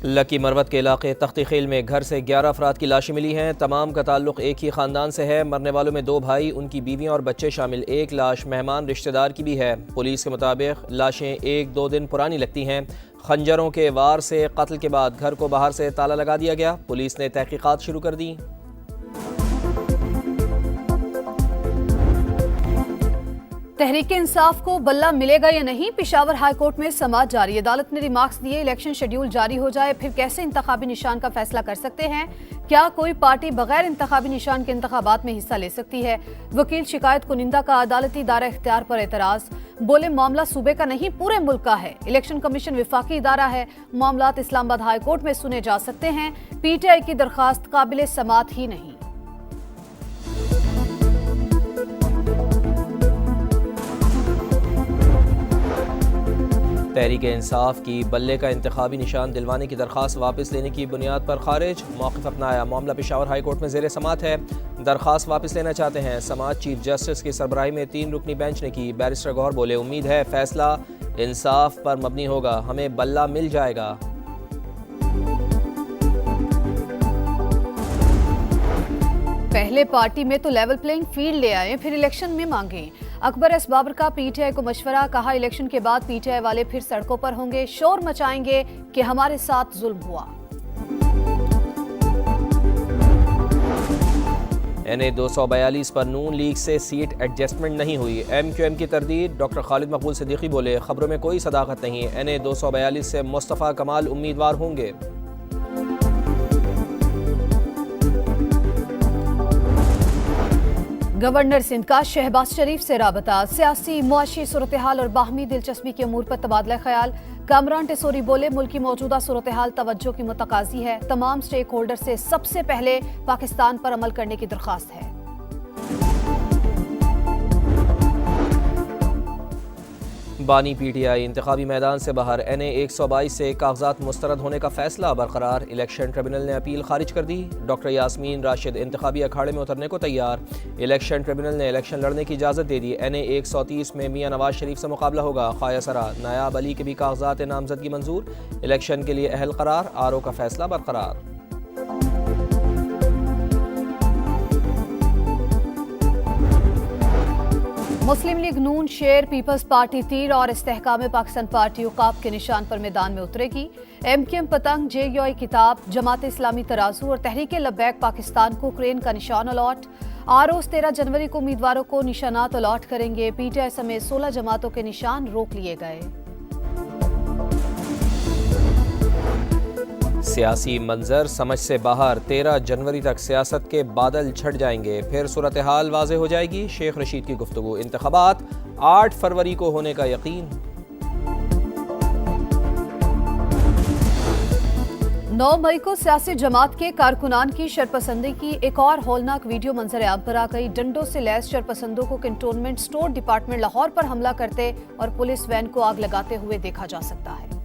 Lucky Marwat के इलाके तख्ती खेल में घर से 11 अफराद की लाशें मिली हैं। तमाम का ताल्लुक एक ही ख़ानदान से है। मरने वालों में 2 भाई, उनकी बीवियां और बच्चे शामिल। एक लाश मेहमान रिश्तेदार की भी है। पुलिस के मुताबिक लाशें 1-2 दिन पुरानी लगती हैं। खंजरों के वार से कत्ल के बाद घर को बाहर से ताला लगा दिया गया। पुलिस ने तहकीकात शुरू कर दी। तहरीक इंसाफ को बल्ला मिलेगा या नहीं, पेशावर हाई कोर्ट में समाअत जारी। अदालत ने रिमार्क्स दिए, इलेक्शन शेड्यूल जारी हो जाए फिर कैसे इंतखाबी निशान का फैसला कर सकते हैं। क्या कोई पार्टी बगैर इंतखाबी निशान के इंतखाबात में हिस्सा ले सकती है। वकील शिकायत कुनिंदा का अदालती दायरा इख्तियार पर एतराज, बोले मामला सूबे का नहीं पूरे मुल्क का है। इलेक्शन कमीशन विफाकी इदारा है, मामलात इस्लामाबाद हाई कोर्ट में सुने जा सकते हैं। PTI की दरखास्त काबिल समाअत ही नहीं। तहरीक इंसाफ की बल्ले का इंतखाबी निशान दिलवाने की दरख्वास्त वापस लेने की बुनियाद पर खारिज। मौक़िफ़ अपनाया, मामला पेशावर हाई कोर्ट में ज़ेर समाअत है। दरख्वास्त वापस लेना चाहते हैं। समाअत चीफ जस्टिस की सरबराही में 3 रुकनी बेंच ने की। बैरिस्टर गौहर बोले, उम्मीद है फैसला इंसाफ पर मबनी होगा, हमें बल्ला मिल जाएगा। पहले पार्टी में तो लेवल प्लेइंग फील्ड ले आए, फिर इलेक्शन में मांगे। अकबर एस बाबर का PTI को मशवरा, कहा इलेक्शन के बाद PTI वाले फिर सड़कों पर होंगे, शोर मचाएंगे कि हमारे साथ जुल्म हुआ। NA 242 पर नून लीग से सीट एडजस्टमेंट नहीं हुई। MQM की तरदीद। डॉक्टर खालिद मकबूल सिद्दीकी बोले, खबरों में कोई सदाकत नहीं। NA 242 से मुस्तफ़ा कमाल उम्मीदवार होंगे। गवर्नर सिंध का शहबाज शरीफ से राबता, सियासी मुआशी सूरत हाल और बाहमी दिलचस्पी के अमूर पर तबादला ख्याल। कामरान टेसोरी बोले, मुल्क की मौजूदा सूरत हाल तवज्जो की मुतकाजी है। तमाम स्टेक होल्डर से सबसे पहले पाकिस्तान पर अमल करने की दरख्वास्त है। बानी PTI इंतखाबी मैदान से बाहर। NA 122 से कागजात मुस्तरद होने का फैसला बरकरार। इलेक्शन ट्रिब्यूनल ने अपील खारिज कर दी। डॉक्टर यास्मीन राशिद इंतखाबी अखाड़े में उतरने को तैयार। इलेक्शन ट्रिब्यूनल ने इलेक्शन लड़ने की इजाज़त दे दी। NA 130 में मियां नवाज शरीफ से मुकाबला होगा। ख्वाया नायाब अली के भी कागजात नामजदगी मंजूर। इलेक्शन के लिए अहल करार। RO का फैसला बरकरार। मुस्लिम लीग नून, शेर, पीपल्स पार्टी तीर और इस्तेहकाम पाकिस्तान पार्टी उकाब के निशान पर मैदान में उतरेगी। MQM पतंग, JUI किताब, जमात इस्लामी तराजू और तहरीक लब्बैक पाकिस्तान को क्रेन का निशान अलॉट। ROs 13 जनवरी को उम्मीदवारों को निशानात अलॉट करेंगे। PTI समेत 16 जमातों के निशान रोक लिए गए। सियासी मंजर समझ से बाहर। 13 जनवरी तक सियासत के बादल छट जाएंगे, फिर सूरत हाल वाज़े हो जाएगी। शेख रशीद की गुफ्तगू। इंतखाबात 8 फरवरी को होने का यकीन। 9 मई को सियासी जमात के कारकुनान की शरपसंदी की एक और हौलनाक वीडियो मंजर आम पर आ गई। डंडों से लैस शरपसंदों को कैंटोनमेंट स्टोर डिपार्टमेंट लाहौर पर हमला करते और पुलिस वैन को आग लगाते हुए देखा जा सकता है।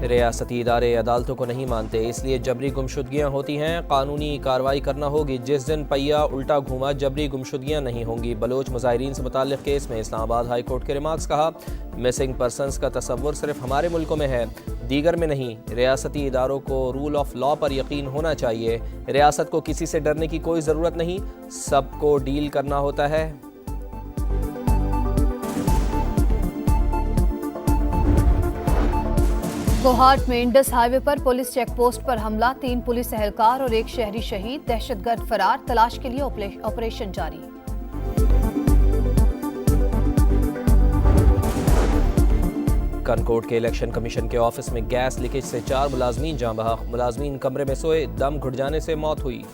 रियासती इदारे अदालतों को नहीं मानते, इसलिए जबरी गुमशुदगियाँ होती हैं। कानूनी कार्रवाई करना होगी। जिस दिन पहिया उल्टा घूमा जबरी गुमशुदगियाँ नहीं होंगी। बलोच मुजाहिरीन से मुताल्लिक़ केस में इस्लामाबाद हाई कोर्ट के रिमार्क्स। कहा, मिसिंग पर्सनस का तसव्वुर सिर्फ हमारे मुल्कों में है, दीगर में नहीं। रियासती इदारों को रूल ऑफ लॉ पर यकीन होना चाहिए। रियासत को किसी से डरने की कोई ज़रूरत नहीं, सबको डील करना होता है। कोहाट में इंडस हाईवे पर पुलिस चेक पोस्ट पर हमला, 3 पुलिस एहलकार और 1 शहरी शहीद। दहशतगर्द फरार, तलाश के लिए ऑपरेशन जारी। कनकोट के इलेक्शन कमीशन के ऑफिस में गैस लीकेज से 4 मुलाजमीन जाँ बहक। मुलाजमीन कमरे में सोए, दम घुट जाने से मौत हुई।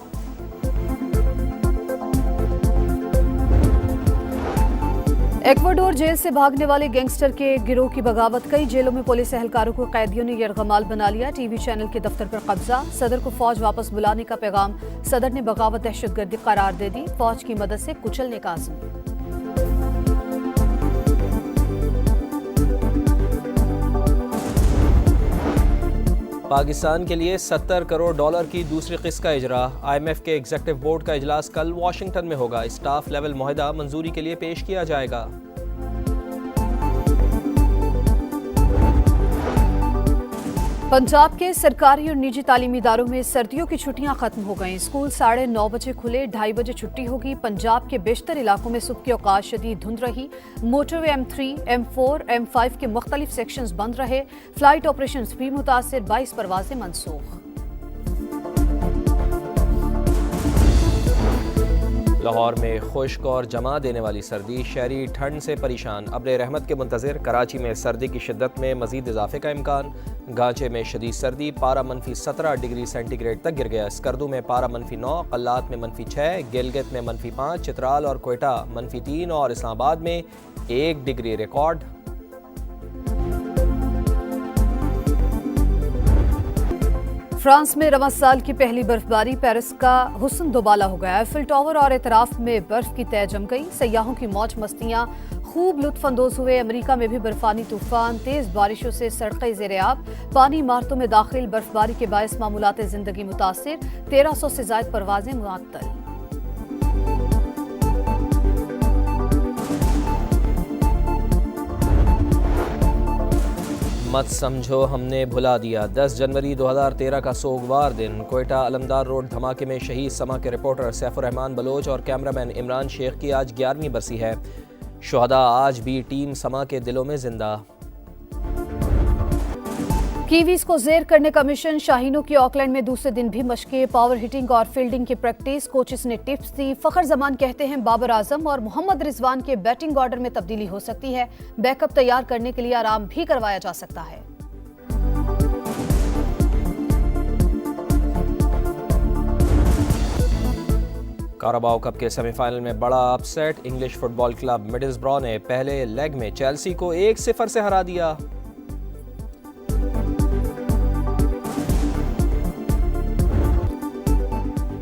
इक्वाडोर जेल से भागने वाले गैंगस्टर के गिरोह की बगावत। कई जेलों में पुलिस एहलकारों को कैदियों ने यरगमाल बना लिया। TV चैनल के दफ्तर पर कब्जा। सदर को फौज वापस बुलाने का पैगाम। सदर ने बगावत दहशतगर्दी करार दे दी। फौज की मदद से कुचलने का आज़म। पाकिस्तान के लिए $70 करोड़ की दूसरी किस्त का इजरा। IMF के एग्जीक्यूटिव बोर्ड का इजलास कल वाशिंगटन में होगा। स्टाफ लेवल मुआहदा मंजूरी के लिए पेश किया जाएगा। पंजाब के सरकारी और निजी तालीमी इदारों में सर्दियों की छुट्टियां खत्म हो गईं। स्कूल 9:30 बजे खुले, 2:30 बजे छुट्टी होगी। पंजाब के बेशतर इलाकों में सुबह के औकात शदीद धुंध रही। मोटरवे M3, M4, M5 के मुख्तलिफ सेक्शंस बंद रहे। फ्लाइट ऑपरेशन भी मुतासिर, 22 परवाजें मनसूख। लाहौर में खुश्क और जमा देने वाली सर्दी, शहरी ठंड से परेशान। अब्र रहमत के मुंतज़िर। कराची में सर्दी की शिद्दत में मजीद इजाफे का इम्कान। गांचे में शदीद सर्दी, पारा -17 डिग्री सेंटीग्रेड तक गिर गया। स्कर्दू में पारा -9, कल्लात में -6, गिलगित में -5, चित्राल और कोयटा -3 और इस्लामाबाद में 1 डिग्री रिकॉर्ड। फ्रांस में रवां साल की पहली बर्फबारी, पेरिस का हुस्न दोबाला हो गया। एफिल टावर और एतराफ में बर्फ की तय जम गई। सयाहों की मौज मस्तियां खूब लुत्फानंदोज हुए। अमेरिका में भी बर्फानी तूफान, तेज बारिशों से सड़कें ज़ेर-ए-आब। पानी इमारतों में दाखिल, बर्फबारी के बायस मामूलात ज़िंदगी मुतासिर। 1300 से ज़ायद परवाजें मुअत्तल। मत समझो हमने भुला दिया। 10 जनवरी 2013 का सोगवार दिन। कोयटा अलमदार रोड धमाके में शहीद समा के रिपोर्टर सैफुर रहमान बलोच और कैमरामैन इमरान शेख की आज 11वीं बरसी है। शुहदा आज भी टीम समा के दिलों में जिंदा। कीवीज को जेर करने का मिशन। शाहीनों की ऑकलैंड में दूसरे दिन भी मशकें, पावर हिटिंग और फील्डिंग की प्रैक्टिस। कोचेस ने टिप्स दी। फखर जमान कहते हैं बाबर आजम और मोहम्मद रिजवान के बैटिंग ऑर्डर में तब्दीली हो सकती है। बैकअप तैयार करने के लिए आराम भी करवाया जा सकता है। काराबाओ कप के सेमीफाइनल में बड़ा अपसेट। इंग्लिश फुटबॉल क्लब मिडलसब्रो ने पहले लेग में चेल्सी को 1-0 से हरा दिया।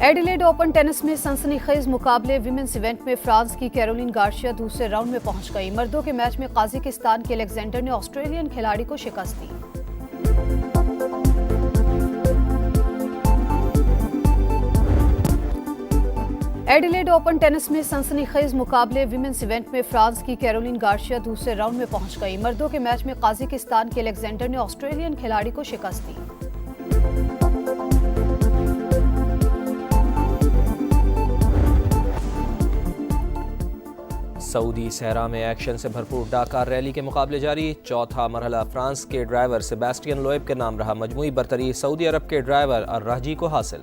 एडिलेड ओपन टेनिस में सनसनीखेज मुकाबले। विमेंस इवेंट में फ्रांस की कैरोलिन गार्सिया दूसरे राउंड में पहुंच गई। मर्दों के मैच में काजाकिस्तान के अलेक्जेंडर ने ऑस्ट्रेलियन खिलाड़ी को शिकस्त दी। एडिलेड ओपन टेनिस में सनसनीखेज मुकाबले। विमेंस इवेंट में फ्रांस की कैरोलिन गार्सिया दूसरे राउंड में पहुंच गई। मर्दों के मैच में काजाकिस्तान के अलेक्जेंडर ने ऑस्ट्रेलियन खिलाड़ी को शिकस्त दी। सऊदी सहरा में एक्शन से भरपूर डाकार रैली के मुकाबले जारी। चौथा मरहला फ्रांस के ड्राइवर सेबेस्टियन लोएब के नाम रहा। मजमूई बरतरी सऊदी अरब के ड्राइवर अर्राजी को हासिल।